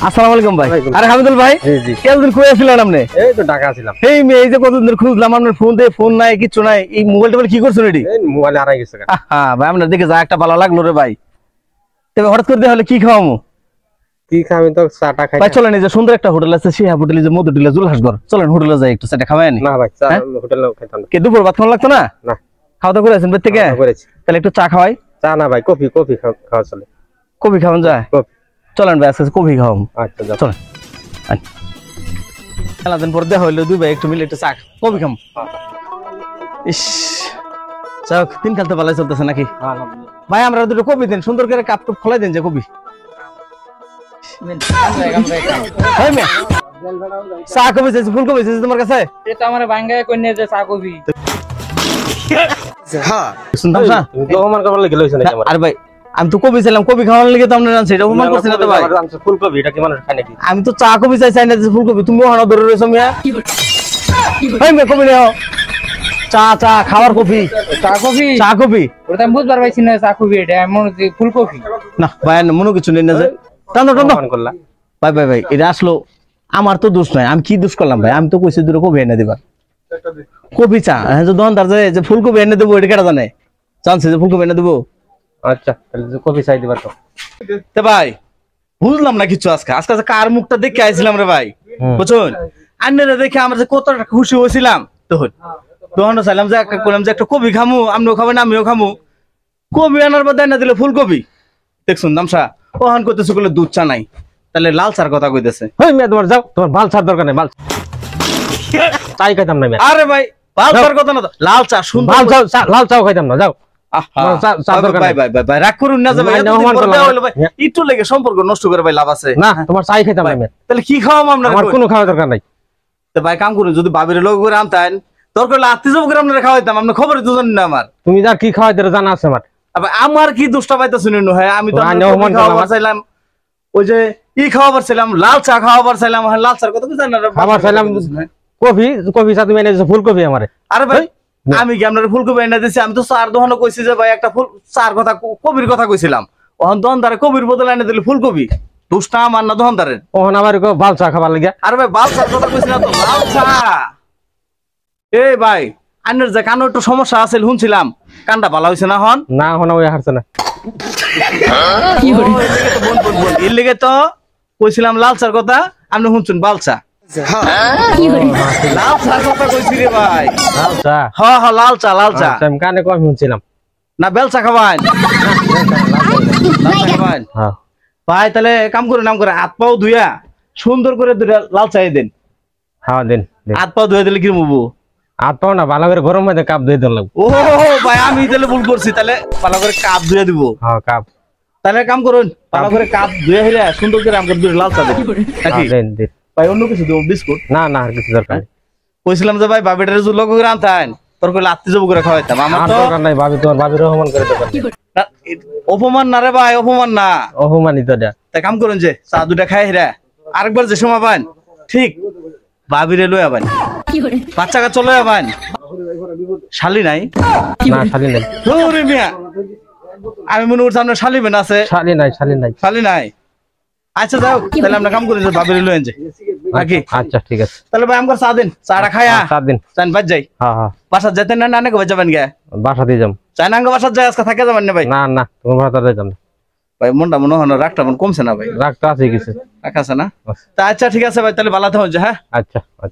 আসসালামু আলাইকুম ভাই। আরে হামিদুল ভাই, কতদিন কই আছিলেন আপনি? এই তো ঢাকা ছিলাম। এই এই যে কতদিন খুঁজলাম আপনার ফোন নাই কিছু নাই, এই মোবাইলটা কি করছেন এডি? এই মোবাইল হারাই গেছে। হ্যাঁ ভাই, আপনার দেখে যা একটা ভালো লাগলো রে ভাই। তবে হঠাৎ করে হলে কি খাওয়ামু? কি খাবি তো চাটা খাই। ভাই চলেন, এই যে সুন্দর একটা হোটেল আছে, সেই হোটেলে যে মধুটিলা জুলহাসগড়, চলেন হোটেলে যাই একটু চাটা খাওয়াই আনি। না ভাই, চা হোটেলে খাইতাম না। কে দুপুর ভাত খাওয়া লাগতো না? না। খাওয়া দাওয়া করেছেন বের থেকে? করেছি। তাহলে একটু চা খাওয়াই। চা না ভাই, কফি খাওয়া চলে। কফি খাওয়ান যায়? কফি। চলেন ভাই আজকে কফি খাওয়াম। আচ্ছা যাও। চলেন। খেলা দিন পর দেখা হইলো, দুই ভাই একটু মিলে একটু চা কফি খাম। ইস, যাক দিন কাল তো ভালোই চলতেছে নাকি? ভাই আমরা দুটো কফি দেন, সুন্দর করে কাপ টুপ খোলাই দেন যে কফি। চা কফি চাইছি, ফুল কফি চাইছি তোমার কাছে? এটা আমার বাঙ্গায় কই নিয়ে যে চা কফি। শুনতাম না তুমি অপমান করবার লাগি লইছ নাকি আমার? আরে ভাই আমি তো কফি চাইলাম, কফি খাওয়ানোর লাগে তো আমরা জানছি, এটা অপমান করছি না তো ভাই? ফুলকপি এটা কি মানুষ খায় নাকি? আমি তো চা কফি চাই না ফুল কফি, তুমি ওখানে ধরে রয়েছো মিয়া। ভাই মে কফি নাও, চা চা খাওয়ার কফি। চা কফি? চা কফি ওটা আমি বুঝবার পাইছি না চা কফি, এটা এমন যে ফুলকপি। না ভাই মনে কিছু নেই না যে টানো টানো অপমান করলা। ভাই ভাই ভাই এটা আসলো আমার তো দোষ নাই, আমি কি দোষ করলাম ভাই? আমি তো কইছি দুটো কফি এনে দিবা, কফি চা। হ্যাঁ যে দোকানদার যে ফুলকপি এনে দেবো এটা কেটা জানে? জানছে যে ফুলকপি এনে দেবো? আচ্ছা তাহলে কফি চাই দিবা তো। তো ভাই বুঝলাম না কিছু, আজকে আজকে কার মুখটা দেখে আইছিলাম রে ভাই, বুঝুন আন্নারা দেখে আমরা যে কতটা খুশি হয়েছিলাম। তখন চাইলাম যে করলাম যে একটা কবি খামু, আপনিও খাবেন আমিও খামু। কবি আনার বাদে এনে দিলে ফুলকপি। দেখছুন দামসা ওহান করতেছে বলে দুধ চা নাই, তাহলে লাল চার কথা কইতেছে। হই মিয়া তোমার যাও, তোমার বাল ছাড় দরকার নাই, বাল চাই খাইতাম না মিয়া। আরে ভাই লাল চার কথা না, লাল চা সুন্দর লাল চাও খাইতাম না, যাও। রাগ করুন না ভাই, একটু লেগে সম্পর্ক নষ্ট করে ভাই লাভ আছে না? তোমার চাই খাইতাম না। তাহলে কি খাওয়াম আপনার? আমার কোনো খাওয়া দরকার নাই। ভাই কাম করুন, যদি বাবির লোক করে আনতেন দরকার হলে আত্মীয় করে আপনারা খাওয়াইতাম, আপনার খবর তো জানেন না আমার। তুমি যা কি খাওয়াই দিলে জানা আছে আমার। আমার কি দোষটা পাইতে শুনেন? হ্যাঁ আমি তো খাওয়াবার চাইলাম, ওই যে খাওয়াবার চাইলাম, লাল চা খাওয়াবার চাইলাম। লাল চার কথা জানেন? খাবার চাইলাম কফি চা, তুমি এনে দিছো ফুলকপি আমারে। আরে ভাই আমি কি আপনার ফুলকপি এনে দিচ্ছি? আমি তো চার দোকানে কইছি যে ভাই একটা ফুল চার কথা কবির কথা কইছিলাম, ওখান দোকানদারে কবির বদলে এনে দিলে ফুলকপি। দোষটা আমার না দোকানদারের? ওখানে আবার বাল চা খাবার লাগে। আরে ভাই বাল চার কথা কইছিলাম তো, লাল চা। এই ভাই আন্নের যে কানো একটু সমস্যা আছে শুনছিলাম, কানটা ভালো হয়েছে না? হন না হন ওই হারছে না। এর লেগে তো কইছিলাম লাল চার কথা, আপনি শুনছেন বাল চা। লাল চা কথা কইছি রে ভাই। লাল চা? হ্যাঁ হ্যাঁ লাল চা, লাল চা। আমি কানে কম শুনছিলাম। না বেল চা খাবেন? ভাই তাহলে কাম করে নাম করে হাত পাও ধুইয়া সুন্দর করে দুইটা লাল চা দেন। হ্যাঁ দেন। হাত পাও ধুয়ে দিলে কি মুবু? হাত পাও না, ভালো করে গরম মধ্যে কাপ ধুয়ে দিন লাগবে। ও ভাই আমি তাহলে ভুল করছি, তাহলে ভালো করে কাপ ধুয়ে দিব। হ্যাঁ কাপ। তাহলে কাম করুন, ভালো করে কাপ ধুয়ে হইলে সুন্দর করে আমাকে দুইটা লাল চা দেন। দেন দেন ভাই অন্য কিছু দেবো? বিস্কুট? না না আর কিছু দরকার নেই। কইছিলাম যে ভাই বাবিটারে যদি লোক করে আনতেন তোর কইলে আত্মীয় জব করে খাওয়াইতাম। আমার তো দরকার নাই, ভাবি তোমার ভাবির অপমান করে দরকার নেই। অপমান না রে ভাই, অপমান না। অপমানিত দেয়া। তাই কাম করুন যে চা দুটা খাই হেরা আরেকবার যে সময় পান ঠিক বাবিরে লই আবান, বাচ্চা কাচ্চা লই আবান। শালি নাই? না শালি নাই। ওরে মিয়া আমি মনে করছি আপনার শালি বেন আছে। শালি নাই, শালি নাই। শালি নাই? আচ্ছা যাও তাহলে আমরা কাম করি যে বাবিরে লই আনছে নাকি? আচ্ছা ঠিক আছে। তাহলে ভাই আমাকে চা দিন, চাটা খায়া চা দিন। চান বাজ যাই। হ্যাঁ হ্যাঁ বাসার যেতেন না? নানে কবে যাবেন গে? বাসা দিয়ে যাম। চাই না বাসার যাই আজকে থাকে যাবেন না ভাই? না না তোমার বাসা দিয়ে যাম। ভাই মনটা মনে হয় রাগটা মন কমছে না ভাই? রাগ তো আছে কিছু, রাখ আছে না? তা আচ্ছা ঠিক আছে ভাই, তাহলে ভালো থাকুন যে। হ্যাঁ আচ্ছা আচ্ছা।